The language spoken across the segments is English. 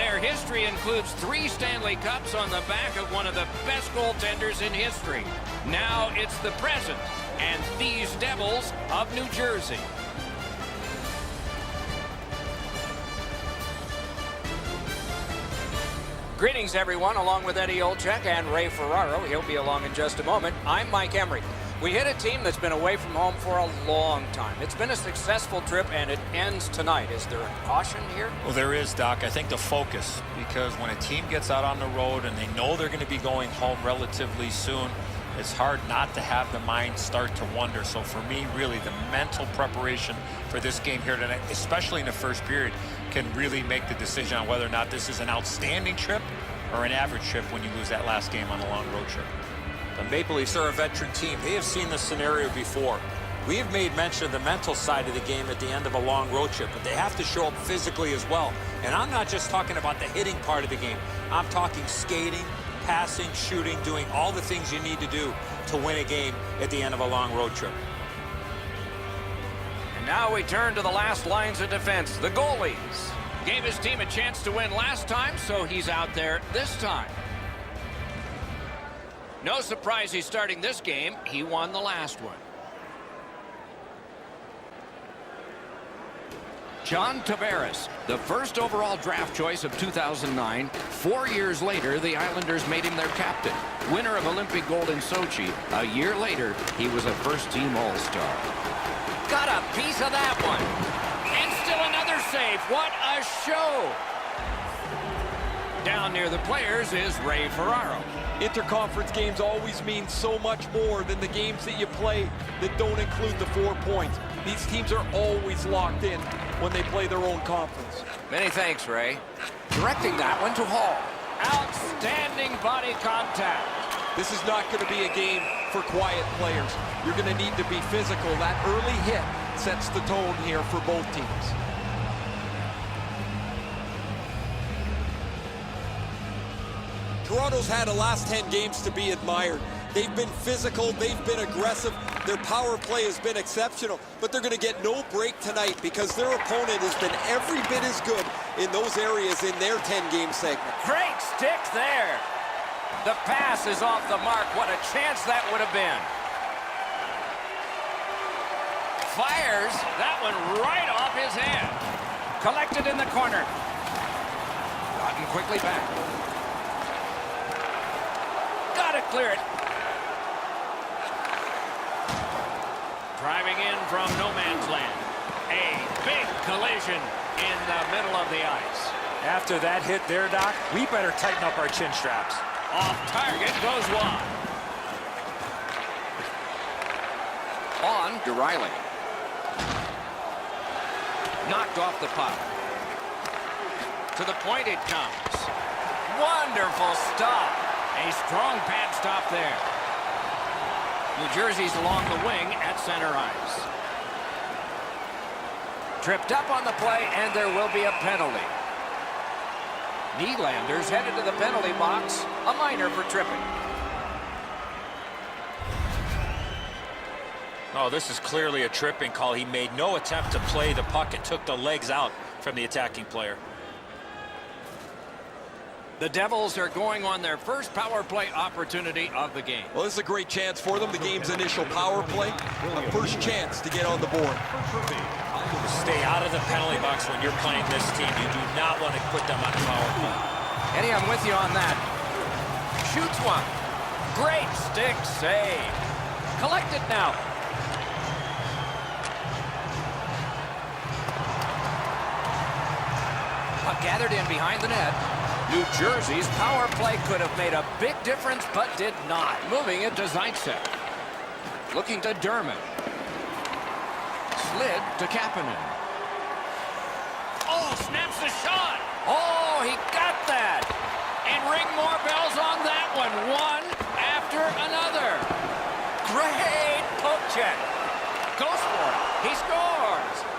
Their history includes 3 Stanley Cups on the back of one of the best goaltenders in history. Now it's the present and these Devils of New Jersey. Greetings, everyone, along with Eddie Olczyk and Ray Ferraro. He'll be along in just a moment. I'm Mike Emery. We hit a team that's been away from home for a long time. It's been a successful trip, and it ends tonight. Is there a caution here? Well, there is, Doc. I think the focus, because when a team gets out on the road and they know they're going to be going home relatively soon, it's hard not to have the mind start to wonder. So for me, really, the mental preparation for this game here tonight, especially in the first period, can really make the decision on whether or not this is an outstanding trip or an average trip when you lose that last game on a long road trip. The Maple Leafs are a veteran team. They have seen this scenario before. We have made mention of the mental side of the game at the end of a long road trip, but they have to show up physically as well. And I'm not just talking about the hitting part of the game. I'm talking skating, passing, shooting, doing all the things you need to do to win a game at the end of a long road trip. And now we turn to the last lines of defense, the goalies. Gave his team a chance to win last time, so he's out there this time. No surprise he's starting this game. He won the last one. John Tavares, the first overall draft choice of 2009. 4 years later, the Islanders made him their captain. Winner of Olympic gold in Sochi. A year later, he was a first-team All-Star. Got a piece of that one. And still another save. What a show. Down near the players is Ray Ferraro. Interconference games always mean so much more than the games that you play that don't include the 4 points. These teams are always locked in when they play their own conference. Many thanks, Ray. Directing that one to Hall. Outstanding body contact. This is not going to be a game for quiet players. You're going to need to be physical. That early hit sets the tone here for both teams. Toronto's had the last 10 games to be admired. They've been physical, they've been aggressive, their power play has been exceptional, but they're going to get no break tonight because their opponent has been every bit as good in those areas in their 10-game segment. Great stick there. The pass is off the mark. What a chance that would have been. Fires that one right off his head. Collected in the corner. Gotten quickly back. Got to clear it. Driving in from no man's land. A big collision in the middle of the ice. After that hit there, Doc, we better tighten up our chin straps. Off target goes wide. On to Riley. Knocked off the puck. To the point it comes. Wonderful stop. A strong pad stop there. New Jersey's along the wing at center ice. Tripped up on the play, and there will be a penalty. Nylander's headed to the penalty box. A minor for tripping. Oh, this is clearly a tripping call. He made no attempt to play the puck and took the legs out from the attacking player. The Devils are going on their first power play opportunity of the game. Well, this is a great chance for them. The game's initial power play, a first chance to get on the board. Stay out of the penalty box when you're playing this team. You do not want to put them on a power play. Eddie, I'm with you on that. Shoots one. Great stick save. Collected now. Puck gathered in behind the net. New Jersey's power play could have made a big difference, but did not. Moving it to Zaitsev. Looking to Dermott. Slid to Kapanen. Oh, snaps the shot. Oh, he got that. And ring more bells on that one. One after another. Great poke check. Goes for it. He scores.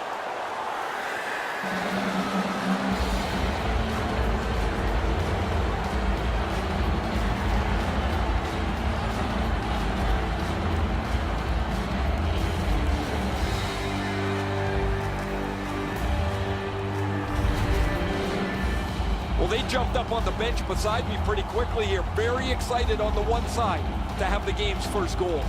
they jumped up on the bench beside me pretty quickly here. Very excited on the one side to have the game's first goal.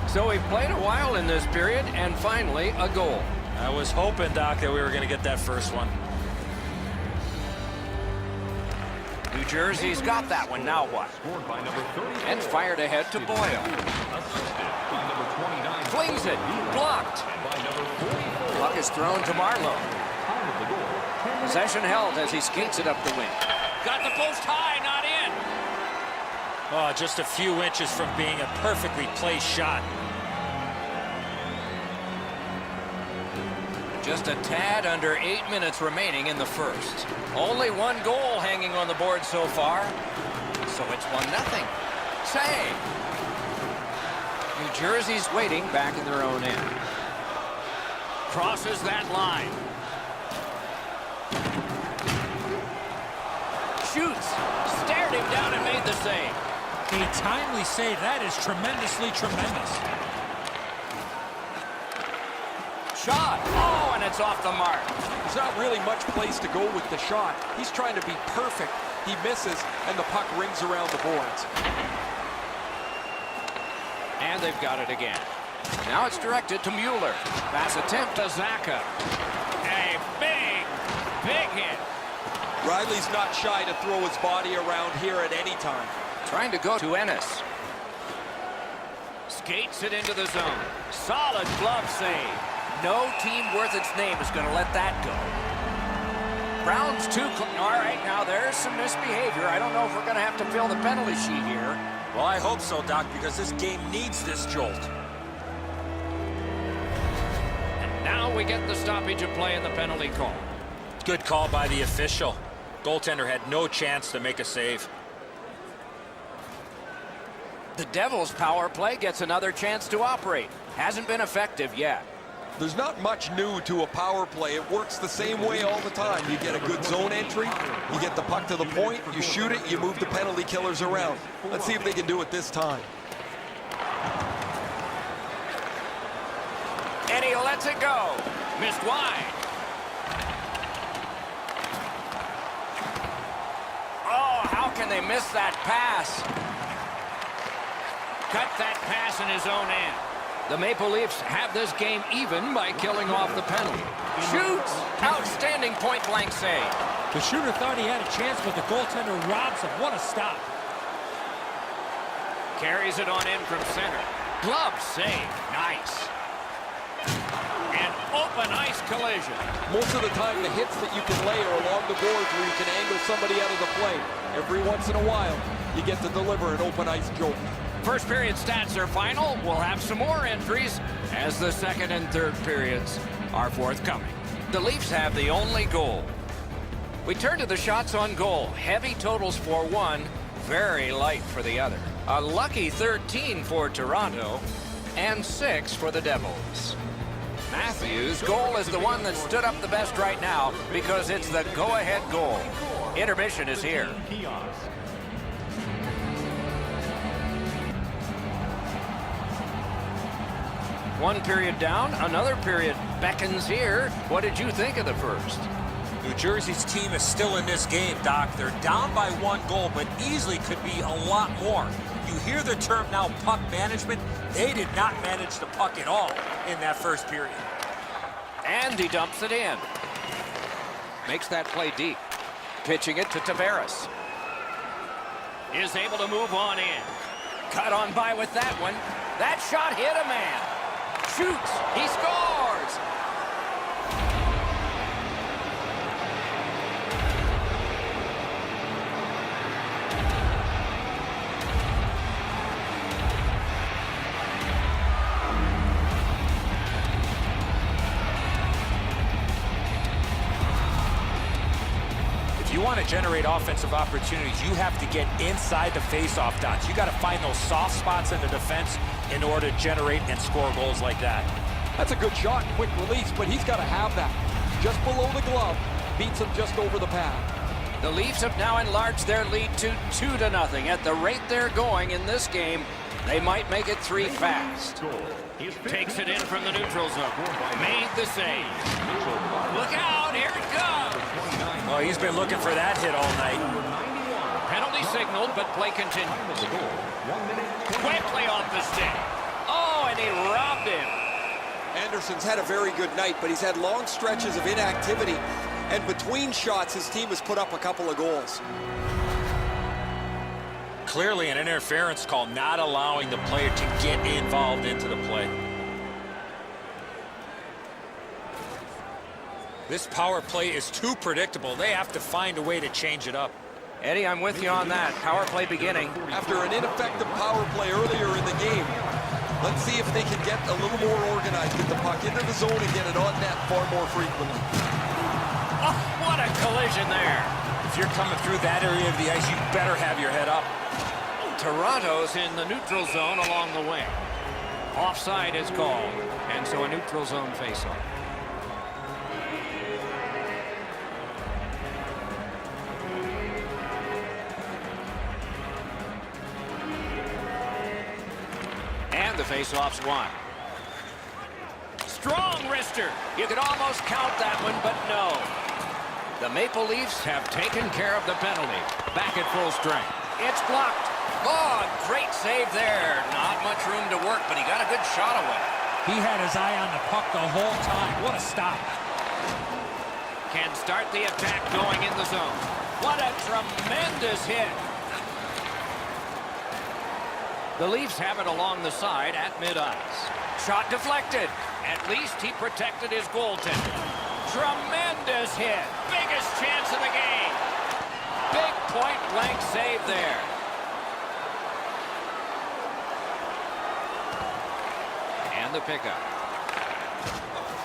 So we've played a while in this period, and finally a goal. I was hoping, Doc, that we were going to get that first one. New Jersey's got that one. Now what? And fired ahead to Boyle. Flings it. Blocked. Puck is thrown to Marlowe. Possession held as he skates it up the wing. Got the post high, not in. Oh, just a few inches from being a perfectly placed shot. Just a tad under 8 minutes remaining in the first. Only one goal hanging on the board so far. So it's 1-0. Save. New Jersey's waiting back in their own end. Crosses that line. Shoots. Stared him down and made the save. A timely save. That is tremendously tremendous. Shot. Oh, and it's off the mark. There's not really much place to go with the shot. He's trying to be perfect. He misses, and the puck rings around the boards. And they've got it again. Now it's directed to Mueller. Pass attempt to Zacha. A big hit. Riley's not shy to throw his body around here at any time. Trying to go to Ennis. Skates it into the zone. Solid glove save. No team worth its name is going to let that go. Brown's too close. All right, now there's some misbehavior. I don't know if we're going to have to fill the penalty sheet here. Well, I hope so, Doc, because this game needs this jolt. And now we get the stoppage of play in the penalty call. Good call by the official. Goaltender had no chance to make a save. The Devils' power play gets another chance to operate. Hasn't been effective yet. There's not much new to a power play. It works the same way all the time. You get a good zone entry, you get the puck to the point, you shoot it, you move the penalty killers around. Let's see if they can do it this time. And he lets it go. Missed wide. Oh, how can they miss that pass? Cut that pass in his own end. The Maple Leafs have this game even by killing off the penalty. Shoots! Outstanding point-blank save. The shooter thought he had a chance, but the goaltender robs him. What a stop. Carries it on in from center. Glove save. Nice. An open ice collision. Most of the time, the hits that you can lay are along the boards where you can angle somebody out of the play. Every once in a while, you get to deliver an open ice jolt. First period stats are final. We'll have some more entries as the second and third periods are forthcoming. The Leafs have the only goal. We turn to the shots on goal. Heavy totals for one, very light for the other. A lucky 13 for Toronto and 6 for the Devils. Matthews' goal is the one that stood up the best right now because it's the go-ahead goal. Intermission is here. One period down, another period beckons here. What did you think of the first? New Jersey's team is still in this game, Doc. They're down by 1 goal, but easily could be a lot more. You hear the term now, puck management. They did not manage the puck at all in that first period. And he dumps it in. Makes that play deep. Pitching it to Tavares. Is able to move on in. Cut on by with that one. That shot hit a man. Shoots. He scores. If you want to generate offensive opportunities, you have to get inside the face-off dots. You got to find those soft spots in the defense in order to generate and score goals like that. That's a good shot, quick release, but he's got to have that. Just below the glove, beats him just over the pad. The Leafs have now enlarged their lead to 2-0. At the rate they're going in this game, They might make it 3 fast. Takes it in from the neutral zone. Made the save. Look out, here it comes. Oh, he's been looking for that hit all night. Penalty signaled, but play continues. Quickly off the stick. Oh, and he robbed him. Anderson's had a very good night, but he's had long stretches of inactivity. And between shots, his team has put up a couple of goals. Clearly an interference call, not allowing the player to get involved into the play. This power play is too predictable. They have to find a way to change it up. Eddie, I'm with you on that. Power play beginning. After an ineffective power play earlier in the game, let's see if they can get a little more organized, get the puck into the zone and get it on net far more frequently. Oh, what a collision there. If you're coming through that area of the ice, you better have your head up. Toronto's in the neutral zone along the wing. Offside is called, and so a neutral zone faceoff. And the faceoff's won. Strong wrister. You could almost count that one, but no. The Maple Leafs have taken care of the penalty. Back at full strength. It's blocked. Oh, great save there. Not much room to work, but he got a good shot away. He had his eye on the puck the whole time. What a stop. Can start the attack going in the zone. What a tremendous hit. The Leafs have it along the side at mid-ice. Shot deflected. At least he protected his goaltender. Tremendous hit. Biggest chance of the game. Big point-blank save there. And the pickup.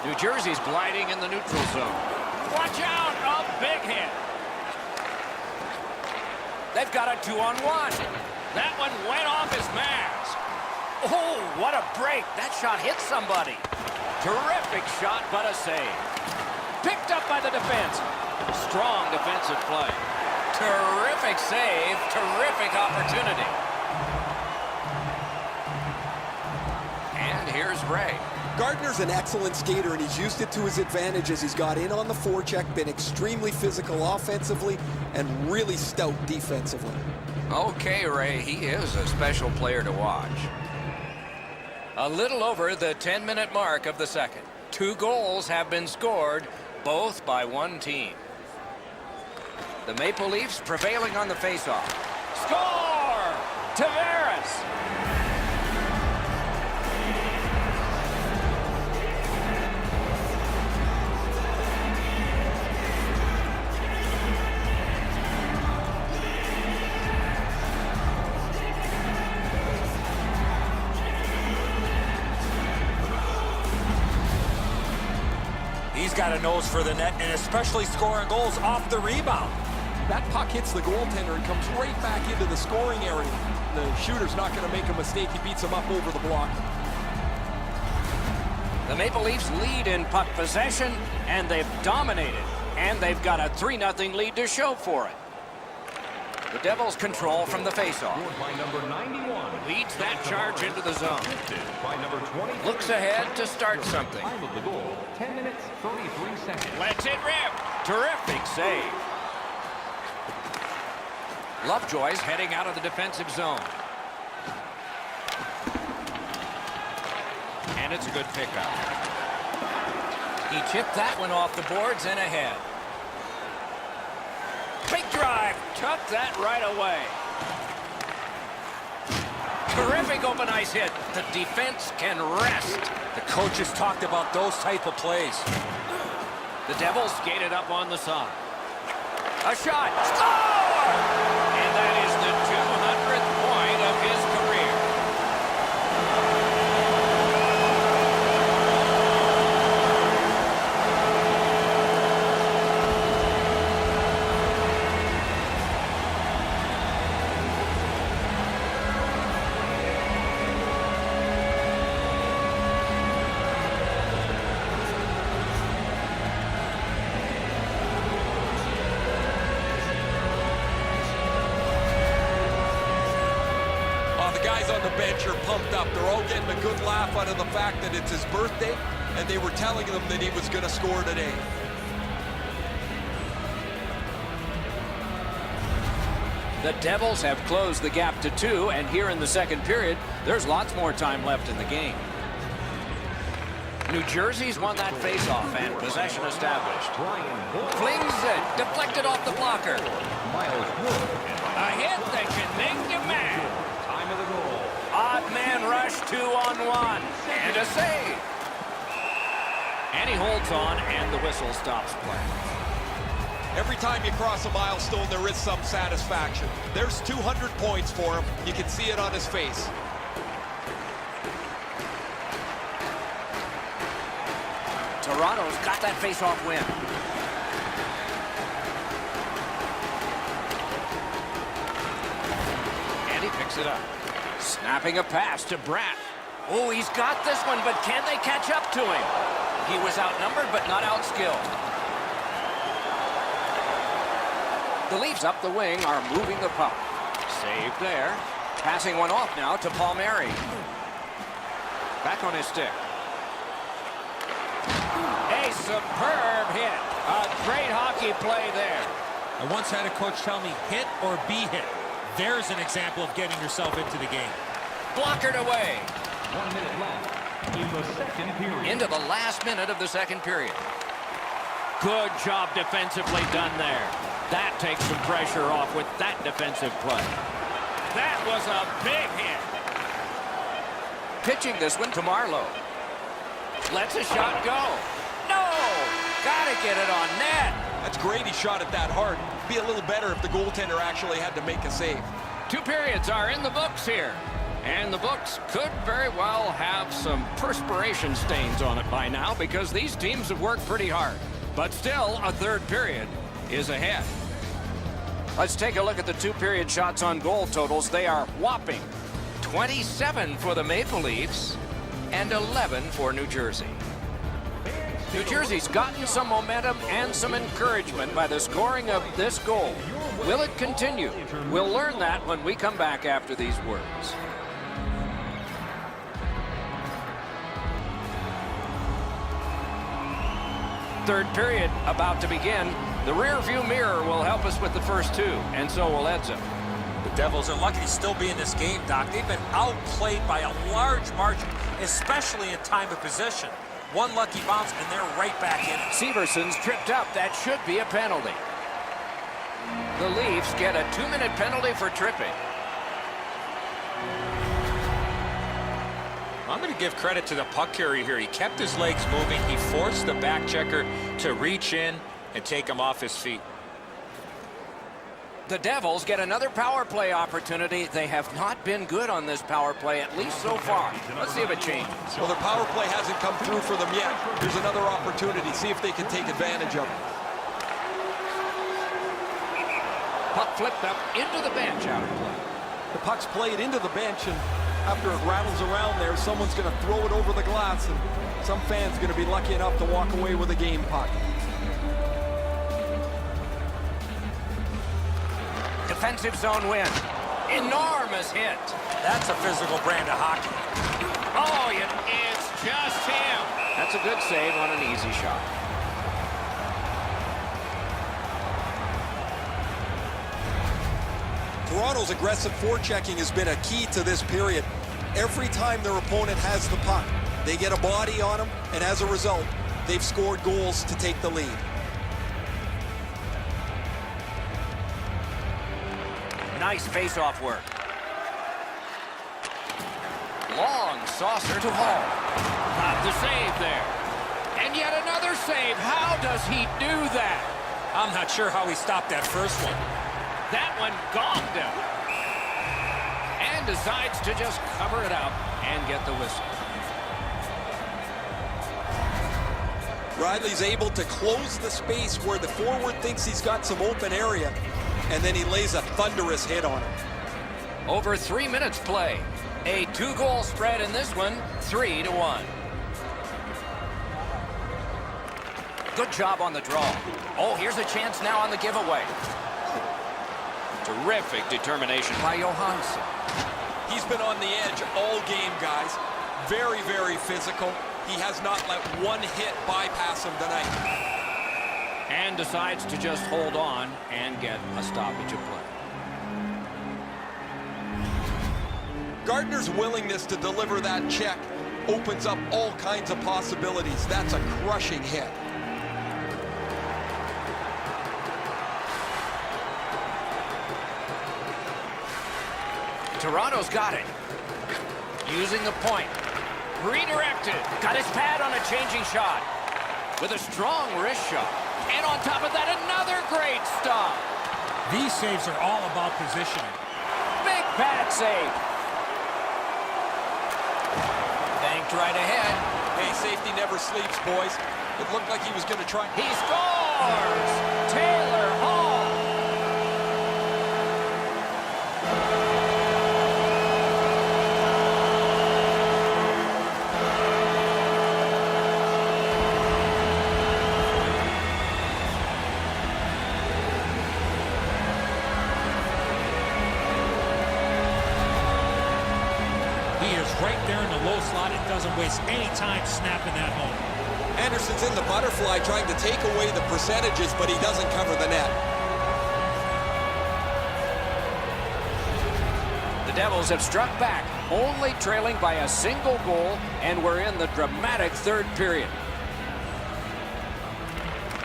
New Jersey's gliding in the neutral zone. Watch out! A big hit. They've got a 2-on-1. That one went off his mask. Oh, what a break. That shot hit somebody. Terrific shot, but a save. Picked up by the defense. Strong defensive play. Terrific save. Terrific opportunity. And here's Ray. Gardner's an excellent skater, and he's used it to his advantage as he's got in on the forecheck, been extremely physical offensively, and really stout defensively. Okay, Ray, he is a special player to watch. A little over the 10-minute mark of the second. 2 goals have been scored, both by one team. The Maple Leafs prevailing on the faceoff. Score! Tavares! He's got a nose for the net, and especially scoring goals off the rebound. That puck hits the goaltender and comes right back into the scoring area. The shooter's not going to make a mistake. He beats him up over the block. The Maple Leafs lead in puck possession, and they've dominated. And they've got a 3-0 lead to show for it. The Devils control from the faceoff. By number 91. Leads that charge into the zone. By number 20. Looks ahead to start something. Time of the goal, 10 minutes, 33 seconds. Lets it rip. Terrific save. Lovejoy's heading out of the defensive zone. And it's a good pickup. He chipped that one off the boards and ahead. Big drive. Took that right away. Terrific open ice hit. The defense can rest. The coaches talked about those type of plays. The Devils skated up on the side. A shot. Score! And that is the 200th point of his career. are pumped up. They're all getting a good laugh out of the fact that it's his birthday, and they were telling him that he was going to score today. The Devils have closed the gap to 2, and here in the second period, there's lots more time left in the game. New Jersey's won that faceoff and possession established. Flings it, deflected off the blocker. A hit that can make you mad. Time of the goal. Odd man rush, 2-on-1, and a save. And he holds on, and the whistle stops play. Every time you cross a milestone, there is some satisfaction. There's 200 points for him. You can see it on his face. Toronto's got that face-off win. And he picks it up. Snapping a pass to Bratt. Oh, he's got this one, but can they catch up to him? He was outnumbered, but not outskilled. The Leafs up the wing are moving the puck. Save there. Passing one off now to Palmieri. Back on his stick. A superb hit. A great hockey play there. I once had a coach tell me, hit or be hit. There's an example of getting yourself into the game. Blockered away. 1 minute left in the second period. Into the last minute of the second period. Good job defensively done there. That takes some pressure off with that defensive play. That was a big hit. Pitching this one to Marlowe. Lets a shot go. No! Gotta get it on net. That's great he shot it that hard. Be a little better if the goaltender actually had to make a save. 2 periods are in the books here. And the books could very well have some perspiration stains on it by now because these teams have worked pretty hard. But still, a third period is ahead. Let's take a look at the 2-period shots on goal totals. They are whopping 27 for the Maple Leafs and 11 for New Jersey. New Jersey's gotten some momentum and some encouragement by the scoring of this goal. Will it continue? We'll learn that when we come back after these words. Third period about to begin. The rear view mirror will help us with the first 2, and so will Edzo. The Devils are lucky to still be in this game, Doc. They've been outplayed by a large margin, especially in time of possession. One lucky bounce, and they're right back in it. Severson's tripped up. That should be a penalty. The Leafs get a 2-minute penalty for tripping. I'm going to give credit to the puck carrier here. He kept his legs moving. He forced the back checker to reach in and take him off his feet. The Devils get another power play opportunity. They have not been good on this power play, at least so far. Let's see if it changes. Well, their power play hasn't come through for them yet. There's another opportunity. See if they can take advantage of it. Puck flipped up into the bench out of play. The puck's played into the bench, and after it rattles around there, someone's going to throw it over the glass, and some fan's going to be lucky enough to walk away with a game puck. Defensive zone win. Enormous hit. That's a physical brand of hockey. Oh, it's just him. That's a good save on an easy shot. Toronto's aggressive forechecking has been a key to this period. Every time their opponent has the puck, they get a body on them, and as a result, they've scored goals to take the lead. Nice face-off work. Long saucer to Hall. Got the save there. And yet another save. How does he do that? I'm not sure how he stopped that first one. That one gonged him. And decides to just cover it up and get the whistle. Riley's able to close the space where the forward thinks he's got some open area, and then he lays a thunderous hit on it. Over 3 minutes play. A 2-goal spread in this one, 3-1. Good job on the draw. Oh, here's a chance now on the giveaway. Terrific determination by Johansson. He's been on the edge all game, guys. Very, very physical. He has not let one hit bypass him tonight. And decides to just hold on and get a stoppage of play. Gardner's willingness to deliver that check opens up all kinds of possibilities. That's a crushing hit. Toronto's got it. Using the point. Redirected. Got his pad on a changing shot. With a strong wrist shot. And on top of that, another great stop. These saves are all about positioning. Big pad save. Banked right ahead. Hey, safety never sleeps, boys. It looked like he was going to try. He scores! Taylor Hall. Right there in the low slot, it doesn't waste any time snapping that home. Anderson's in the butterfly trying to take away the percentages, but he doesn't cover the net. The Devils have struck back, only trailing by a single goal, and we're in the dramatic third period.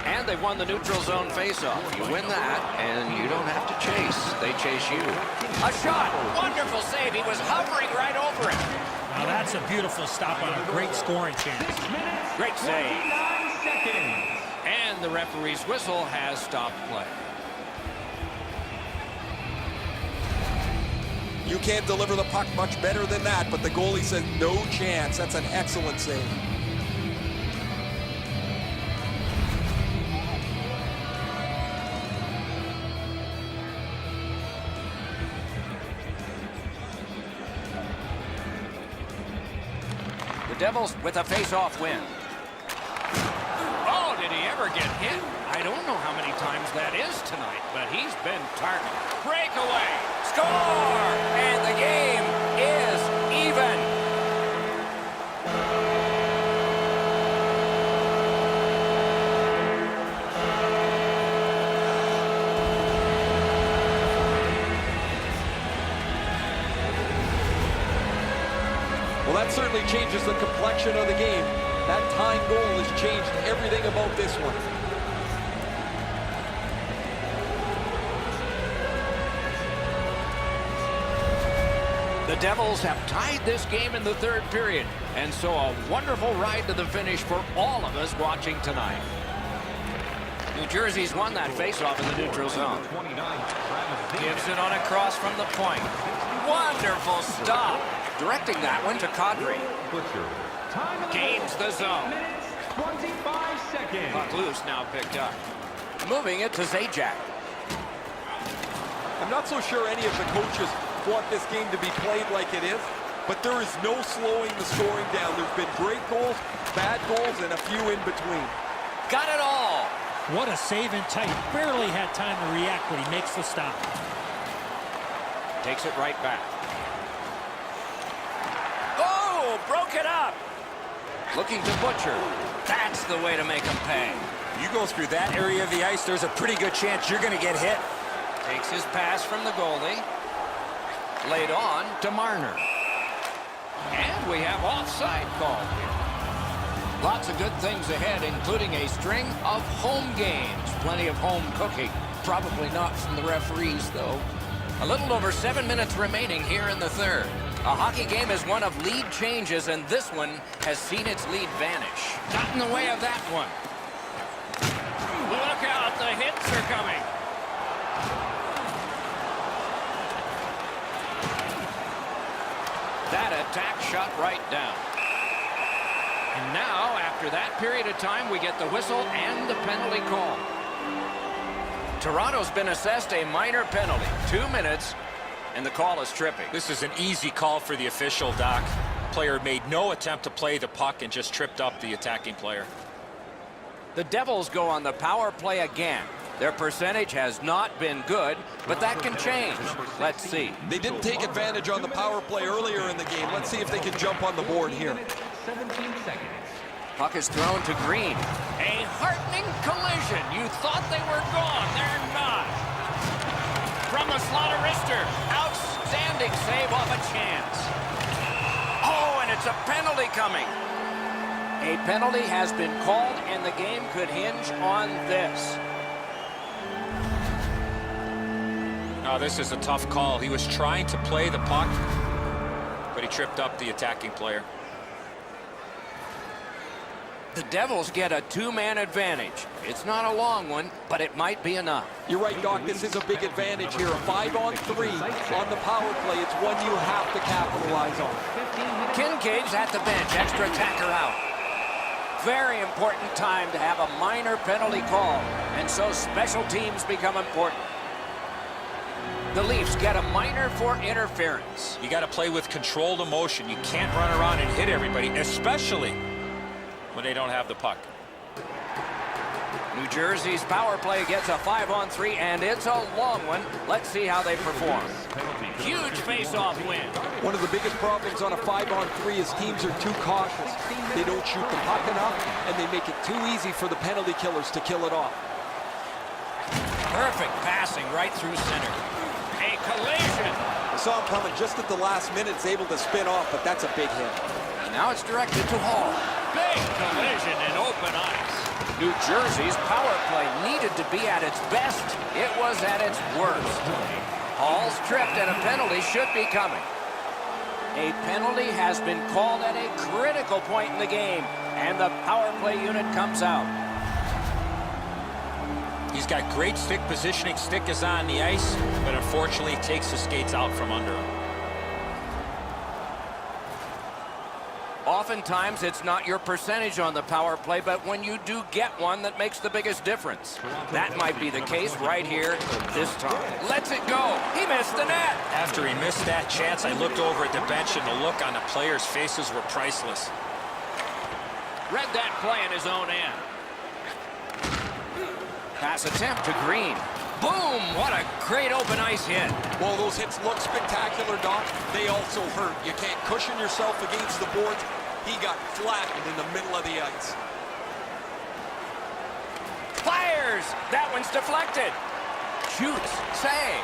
And they've won the neutral zone faceoff. You win that, and you don't have to chase. They chase you. A shot! Wonderful save. He was hovering right over it. Now that's a beautiful stop on a great scoring chance. Great save. And the referee's whistle has stopped play. You can't deliver the puck much better than that, but the goalie said no chance. That's an excellent save. The Devils with a face-off win. Oh, did he ever get hit? I don't know how many times that is tonight, but he's been targeted. Breakaway! Score! And the game is even. Well, that certainly changes the complexion of the game. That tying goal has changed everything about this one. The Devils have tied this game in the third period, and so a wonderful ride to the finish for all of us watching tonight. New Jersey's won that faceoff in the neutral zone. Gives it on a cross from the point. Wonderful stop. Directing that one to Kadri. Gains the zone. 25 seconds. Puck loose, now picked up. Moving it to Zajac. I'm not so sure any of the coaches want this game to be played like it is, but there is no slowing the scoring down. There's been great goals, bad goals, and a few in between. Got it all. What a save in tight. Barely had time to react when he makes the stop. Takes it right back. Oh, broke it up. Looking to Butcher. That's the way to make him pay. You go through that area of the ice, there's a pretty good chance you're going to get hit. Takes his pass from the goalie. Laid on to Marner. And we have offside called here. Lots of good things ahead, including a string of home games. Plenty of home cooking. Probably not from the referees, though. A little over 7 minutes remaining here in the third. A hockey game is one of lead changes, and this one has seen its lead vanish. Not in the way of that one. Look out, the hits are coming. That attack shot right down. And now, after that period of time, we get the whistle and the penalty call. Toronto's been assessed a minor penalty. 2 minutes, and the call is tripping. This is an easy call for the official, Doc. Player made no attempt to play the puck and just tripped up the attacking player. The Devils go on the power play again. Their percentage has not been good, but that can change. Let's see. They didn't take advantage on the power play earlier in the game. Let's see if they can jump on the board here. 17 seconds. Puck is thrown to Green. A heartening collision. You thought they were gone. They're not. From the slot of Rister. Outstanding save off a chance. Oh, and it's a penalty coming. A penalty has been called, and the game could hinge on this. Oh, this is a tough call. He was trying to play the puck, but he tripped up the attacking player. The Devils get a two-man advantage. It's not a long one, but it might be enough. You're right, Doc. This is a big advantage here. A 5-on-3 on the power play. It's one you have to capitalize on. Kincaid's at the bench. Extra attacker out. Very important time to have a minor penalty call, and so special teams become important. The Leafs get a minor for interference. You got to play with controlled emotion. You can't run around and hit everybody, especially when they don't have the puck. New Jersey's power play gets a 5-on-3, and it's a long one. Let's see how they perform. Huge face-off win. One of the biggest problems on a 5-on-3 is teams are too cautious. They don't shoot the puck enough, and they make it too easy for the penalty killers to kill it off. Perfect passing right through center. A collision. I saw him coming just at the last minute. He's able to spin off, but that's a big hit. Now it's directed to Hall. Big collision in open ice. New Jersey's power play needed to be at its best. It was at its worst. Hall's tripped and a penalty should be coming. A penalty has been called at a critical point in the game, and the power play unit comes out. He's got great stick positioning. Stick is on the ice, but unfortunately takes the skates out from under him. Oftentimes, it's not your percentage on the power play, but when you do get one, that makes the biggest difference. That might be the case right here this time. Lets it go. He missed the net. After he missed that chance, I looked over at the bench, and the look on the players' faces were priceless. Read that play in his own end. Pass attempt to Green. Boom! What a great open ice hit. Well, those hits look spectacular, Doc. They also hurt. You can't cushion yourself against the boards. He got flattened in the middle of the ice. Fires! That one's deflected. Shoots. Save.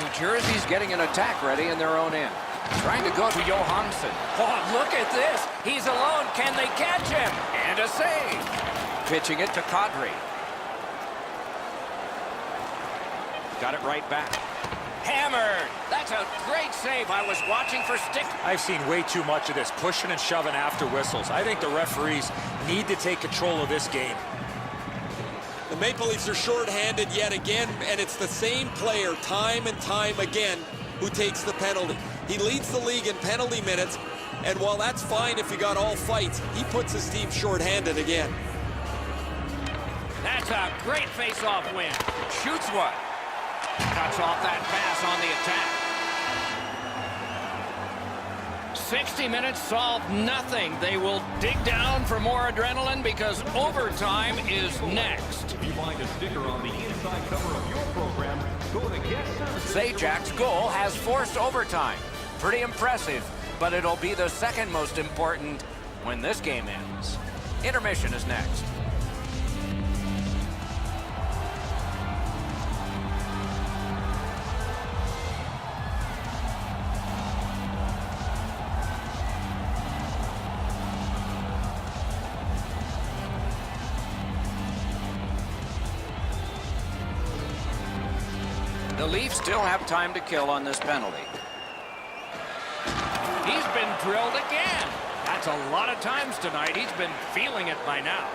New Jersey's getting an attack ready in their own end. Trying to go to Johansson. Oh, look at this. He's alone. Can they catch him? And a save. Pitching it to Kadri. Got it right back. Hammered. That's a great save. I was watching for stick. I've seen way too much of this, pushing and shoving after whistles. I think the referees need to take control of this game. The Maple Leafs are shorthanded yet again, and it's the same player time and time again who takes the penalty. He leads the league in penalty minutes, and while that's fine if you got all fights, he puts his team shorthanded again. That's a great face-off win. Shoots one. Cuts off that pass on the attack. 60 minutes solved nothing. They will dig down for more adrenaline because overtime is next. If you find a sticker on the inside cover of your program, go to Guest Services. Zajak's goal has forced overtime. Pretty impressive, but it'll be the second most important when this game ends. Intermission is next. The Leafs still have time to kill on this penalty. He's been drilled again. That's a lot of times tonight. He's been feeling it by now.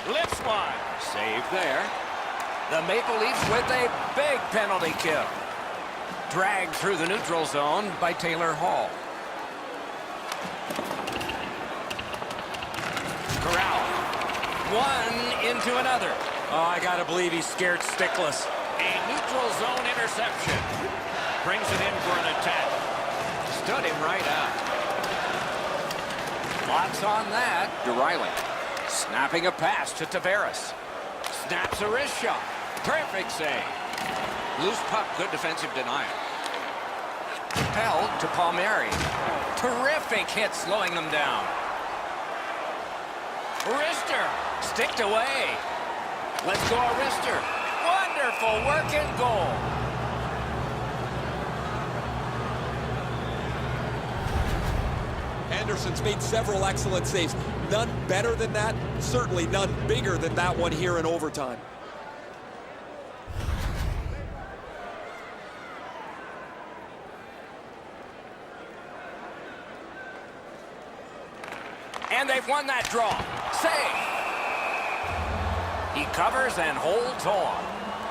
Lifts one. Save there. The Maple Leafs with a big penalty kill. Dragged through the neutral zone by Taylor Hall. Corral. One into another. Oh, I gotta believe he's scared stickless. A neutral zone interception. Brings it in for an attack. Stood him right out. Lots on that. DeRiley snapping a pass to Tavares. Snaps a wrist shot. Perfect save. Loose puck, good defensive denial. Held to Palmieri. Terrific hit, slowing them down. Rister sticked away. Let's go, Rister. Wonderful work and goal. Anderson's made several excellent saves. None better than that. Certainly none bigger than that one here in overtime. And they've won that draw. Save. He covers and holds on.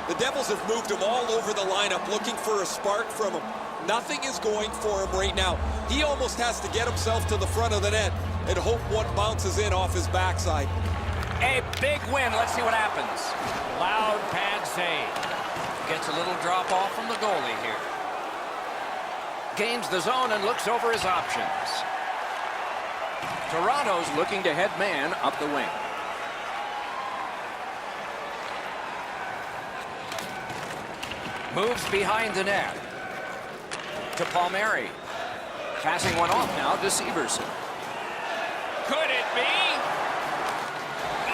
The Devils have moved him all over the lineup, looking for a spark from him. Nothing is going for him right now. He almost has to get himself to the front of the net and hope one bounces in off his backside. A big win. Let's see what happens. Loud pad save. Gets a little drop off from the goalie here. Gains the zone and looks over his options. Toronto's looking to head man up the wing. Moves behind the net. To Palmieri. Passing one off now to Severson. Could it be?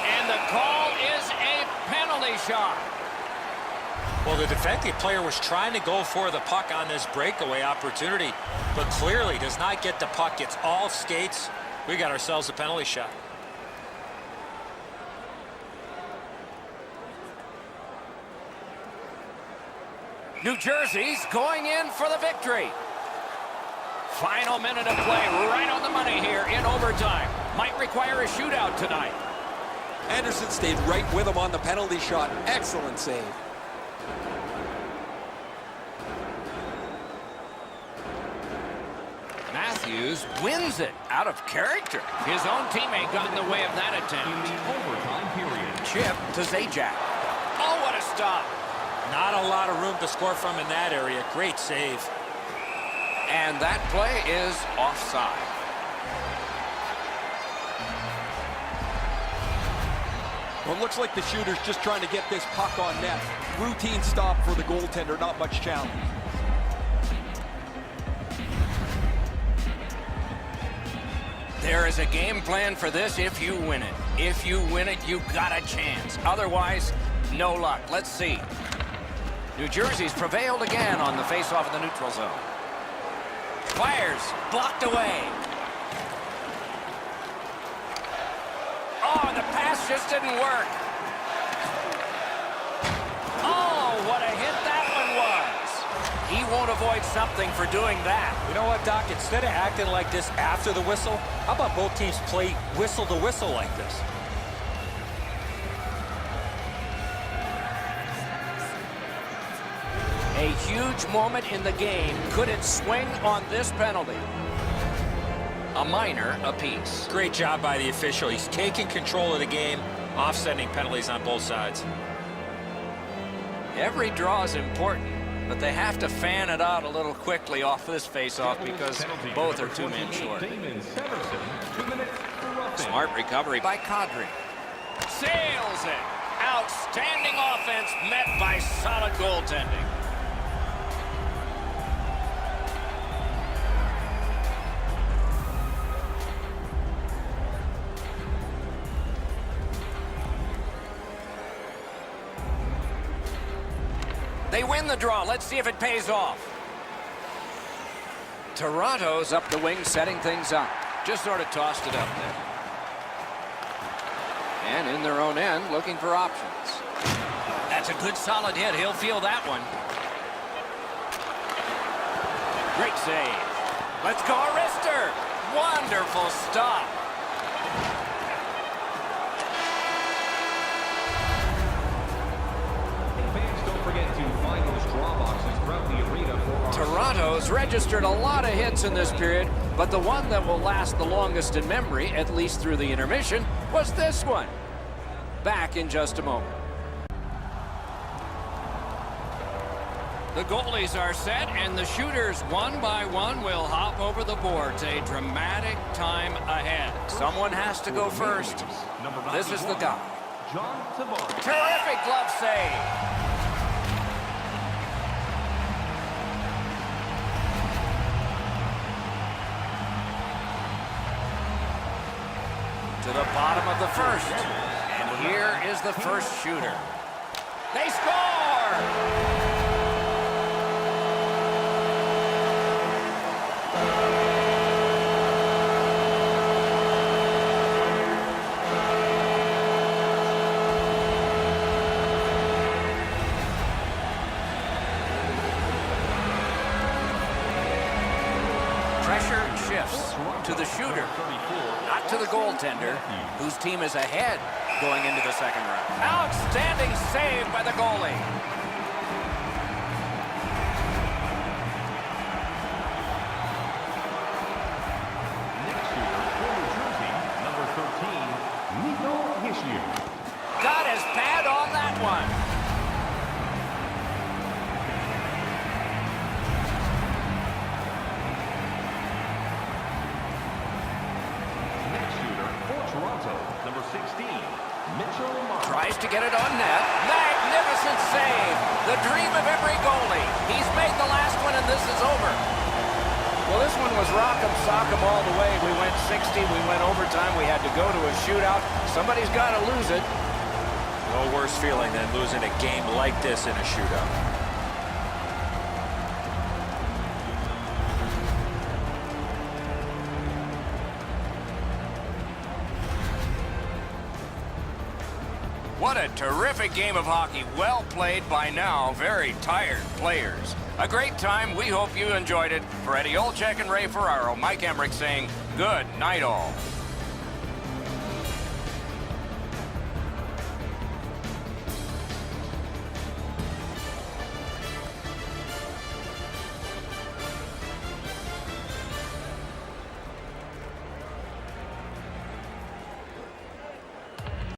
And the call is a penalty shot. Well, the defensive player was trying to go for the puck on this breakaway opportunity, but clearly does not get the puck. Gets all skates. We got ourselves a penalty shot. New Jersey's going in for the victory. Final minute of play, right on the money here in overtime. Might require a shootout tonight. Anderson stayed right with him on the penalty shot. Excellent save. Matthews wins it out of character. His own teammate got in the way of that In attempt. the overtime period. Chip to Zajac. Oh, what a stop. Not a lot of room to score from in that area. Great save. And that play is offside. Well, it looks like the shooter's just trying to get this puck on net. Routine stop for the goaltender, not much challenge. There is a game plan for this if you win it. If you win it, you've got a chance. Otherwise, no luck. Let's see. New Jersey's prevailed again on the faceoff in the neutral zone. Fires, blocked away. Oh, the pass just didn't work. Oh, what a hit that one was. He won't avoid something for doing that. You know what, Doc? Instead of acting like this after the whistle, how about both teams play whistle to whistle like this? A huge moment in the game. Could it swing on this penalty? A minor apiece. Great job by the official. He's taking control of the game, offsetting penalties on both sides. Every draw is important, but they have to fan it out a little quickly off this face-off because Penalty both are number 2 men 28, short. Damon Severson, 2 minutes for roughing. Smart recovery by Kadri. Sails it. Outstanding offense met by solid goaltending. They win the draw. Let's see if it pays off. Toronto's up the wing, setting things up. Just sort of tossed it up there. And in their own end, looking for options. That's a good solid hit. He'll feel that one. Great save. Let's go, Rister. Wonderful stop. Fans, don't forget to find those draw boxes throughout the arena for our... Toronto's registered a lot of hits in this period, but the one that will last the longest in memory, at least through the intermission, was this one. Back in just a moment. The goalies are set, and the shooters, one by one, will hop over the boards. A dramatic time ahead. Someone has to go first. Number This is the 91, guy. John Tavares. Terrific glove save. To the bottom of the first. And here is the first shooter. They score! Pressure shifts to the shooter, not to the goaltender, whose team is ahead going into the second round. Outstanding save by the goalie. Next shooter for New Jersey, number 13, Nico Hischier. Got his pad on that one. Next shooter for Toronto, number 16, Mitchell Marner. Tries to get it on net. Magnificent save. The dream of every goalie. He's made the last one, and this is over. Well, this one was rock'em sock'em all the way. We went 60. We went overtime. We had to go to a shootout. Somebody's got to lose it. No worse feeling than losing a game like this in a shootout. What a terrific game of hockey. Well played by now. Very tired players. A great time. We hope you enjoyed it. For Eddie Olczyk and Ray Ferraro, Mike Emmerich saying good night all.